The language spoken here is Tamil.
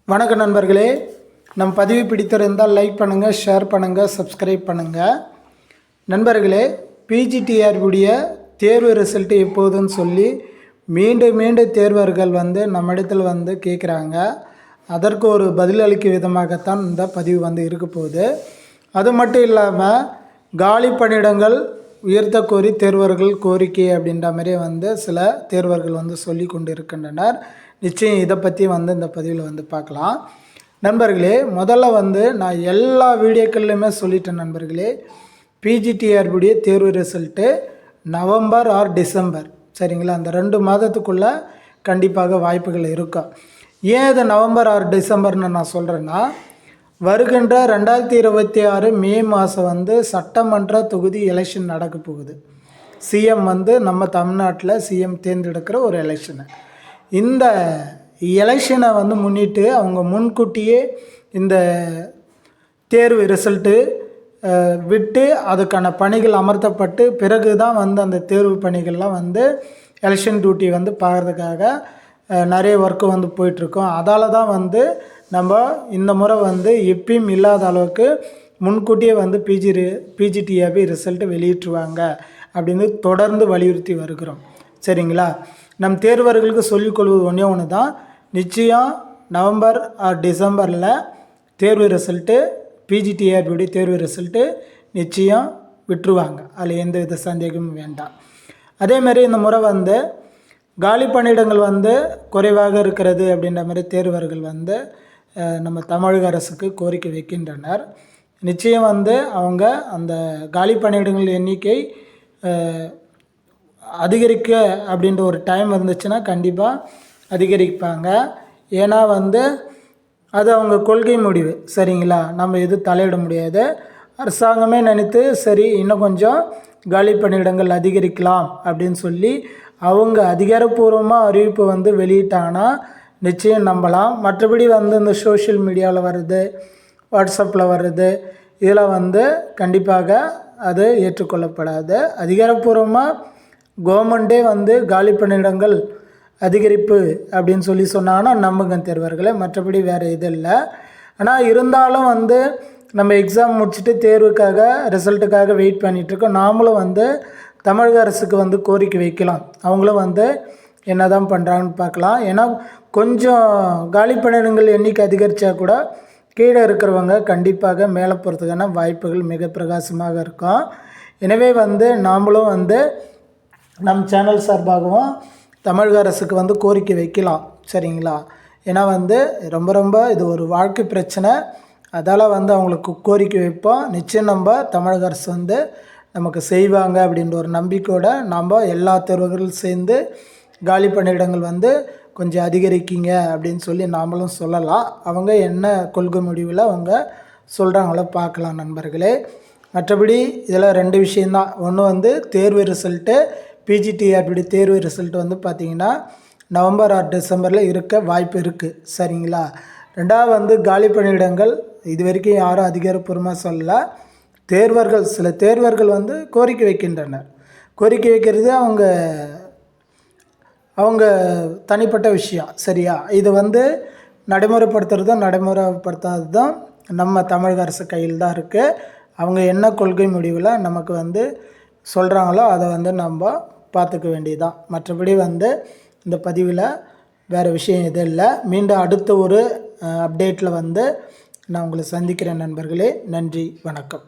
வணக்கம் நண்பர்களே, நம் பதிவு பிடித்திருந்தால் லைக் பண்ணுங்கள், ஷேர் பண்ணுங்கள், சப்ஸ்கிரைப் பண்ணுங்கள். நண்பர்களே, பிஜிடிஆர்புடைய தேர்வு ரிசல்ட்டு எப்போதுன்னு சொல்லி மீண்டும் தேர்வர்கள் நம்மிடத்தில் கேட்குறாங்க. அதற்கு ஒரு பதிலளிக்கும் விதமாகத்தான் இந்த பதிவு இருக்க போகுது. அது மட்டும் இல்லாமல் காலி பணியிடங்கள் உயர்த்த கோரி தேர்வர்கள் கோரிக்கை அப்படின்ற மாதிரி சில தேர்வர்கள் சொல்லி கொண்டு இருக்கின்றனர். நிச்சயம் இதை பற்றி இந்த பதிவில் பார்க்கலாம். நண்பர்களே, முதல்ல நான் எல்லா வீடியோக்கள்லையுமே சொல்லிட்டேன் நண்பர்களே, பிஜிடிஆர்புடைய தேர்வு ரிசல்ட்டு நவம்பர் ஆர் டிசம்பர், சரிங்களா? அந்த 2 மாதத்துக்குள்ளே கண்டிப்பாக வாய்ப்புகள் இருக்கும். ஏன் இது நவம்பர் ஆர் டிசம்பர்னு நான் சொல்கிறேன்னா, வருகின்ற 2026 மே மாதம் சட்டமன்ற தொகுதி எலெக்ஷன் நடக்க போகுது. சிஎம் நம்ம தமிழ்நாட்டில் சிஎம் தேர்ந்தெடுக்கிற ஒரு எலெக்ஷனு. இந்த எலெக்ஷனை முன்னிட்டு அவங்க முன்கூட்டியே இந்த தேர்வு ரிசல்ட்டு விட்டு அதுக்கான பணிகள் அமர்த்தப்பட்டு பிறகு தான் அந்த தேர்வு பணிகள்லாம் எலெக்ஷன் டியூட்டி பார்க்குறதுக்காக நிறைய ஒர்க்கு போயிட்டுருக்கோம். அதால் தான் நம்ம இந்த முறை எப்பயும் இல்லாத அளவுக்கு முன்கூட்டியே பிஜிடிஆர்பி ரிசல்ட்டு வெளியிட்டுருவாங்க அப்படின்னு தொடர்ந்து வலியுறுத்தி வருகிறோம், சரிங்களா? நம் தேர்வர்களுக்கு சொல்லிக்கொள்வது ஒன்று தான், நிச்சயம் நவம்பர் ஆர் டிசம்பரில் தேர்வு ரிசல்ட்டு பிஜிடிஆர்பியுடைய தேர்வு ரிசல்ட்டு நிச்சயம் விட்டுருவாங்க. அதில் எந்த வித சந்தேகமும் வேண்டாம். அதேமாதிரி இந்த முறை காலி பணியிடங்கள் குறைவாக இருக்கிறது அப்படின்ற மாதிரி தேர்வர்கள் நம்ம தமிழக அரசுக்கு கோரிக்கை வைக்கின்றனர். நிச்சயம் அவங்க அந்த காலி பணியிடங்கள் எண்ணிக்கை அதிகரிக்க அப்படின்ற ஒரு டைம் இருந்துச்சுன்னா கண்டிப்பாக அதிகரிப்பாங்க. ஏன்னா அது அவங்க கொள்கை முடிவு, சரிங்களா? நம்ம எதுவும் தலையிட முடியாது. அரசாங்கமே நினைத்து சரி இன்னும் கொஞ்சம் காலி பணியிடங்கள் அதிகரிக்கலாம் அப்படின்னு சொல்லி அவங்க அதிகாரப்பூர்வமாக அறிவிப்பு வெளியிட்டாங்கன்னா நிச்சயம் நம்பலாம். மற்றபடி இந்த சோஷியல் மீடியாவில் வருது, வாட்ஸ்அப்பில் வருது, இதில் கண்டிப்பாக அது ஏற்றுக்கொள்ளப்படாது. அதிகாரப்பூர்வமாக கவர்மெண்ட்டே காலி பணியிடங்கள் அதிகரிப்பு அப்படின்னு சொல்லி சொன்னாங்கன்னா நம்புங்க தேர்வர்களே, மற்றபடி வேறு இது இல்லை. ஆனால் இருந்தாலும் நம்ம எக்ஸாம் முடிச்சுட்டு தேர்வுக்காக ரிசல்ட்டுக்காக வெயிட் பண்ணிகிட்ருக்கோம். நாமளும் தமிழக அரசுக்கு கோரிக்கை வைக்கலாம். அவங்களும் என்ன தான் பண்ணுறாங்கன்னு பார்க்கலாம். ஏன்னா கொஞ்சம் காலி பணியிடங்கள் எண்ணிக்கை அதிகரித்தா கூட கீழே இருக்கிறவங்க கண்டிப்பாக மேலே போகிறதுக்கான வாய்ப்புகள் மிக பிரகாசமாக இருக்கும். எனவே நாமளும் நம் சேனல் சார்பாகவும் தமிழக அரசுக்கு கோரிக்கை வைக்கலாம், சரிங்களா? ஏன்னா ரொம்ப இது ஒரு வாழ்க்கை பிரச்சனை. அதால் அவங்களுக்கு கோரிக்கை வைப்போம். நிச்சயம் நம்ம தமிழக அரசு நமக்கு செய்வாங்க அப்படின்ற ஒரு நம்பிக்கையோடு நம்ம எல்லா தேர்வுகளும் சேர்ந்து காலி பணியிடங்கள் கொஞ்சம் அதிகரிக்கிங்க அப்படின்னு சொல்லி நாமளும் சொல்லலாம். அவங்க என்ன கொள்கை முடிவில் அவங்க சொல்கிறாங்களோ பார்க்கலாம் நண்பர்களே. மற்றபடி இதில் 2 விஷயந்தான். ஒன்று தேர்வு ரிசல்ட்டு பிஜிடிஆர்பி தேர்வு ரிசல்ட்டு பார்த்திங்கன்னா நவம்பர் ஆர் டிசம்பரில் இருக்க வாய்ப்பு இருக்குது, சரிங்களா? 2வது காலி பணியிடங்கள் இது வரைக்கும் யாரும் அதிகாரப்பூர்வமாக சொல்லலை. சில தேர்வர்கள் கோரிக்கை வைக்கின்றனர். கோரிக்கை வைக்கிறது அவங்க தனிப்பட்ட விஷயம், சரியா? இது நடைமுறைப்படுத்துறதும் நடைமுறைப்படுத்தாததும் நம்ம தமிழக அரசு கையில் தான் இருக்குது. அவங்க என்ன கொள்கை முடிவில் நமக்கு சொல்கிறாங்களோ அதை நம்ம பார்த்துக்க வேண்டியதுதான். மற்றபடி இந்த பதிவில் வேறு விஷயம் எதுவும் இல்லை. மீண்டும் அடுத்த ஒரு அப்டேட்டில் நான் உங்களை சந்திக்கிறேன் நண்பர்களே. நன்றி, வணக்கம்.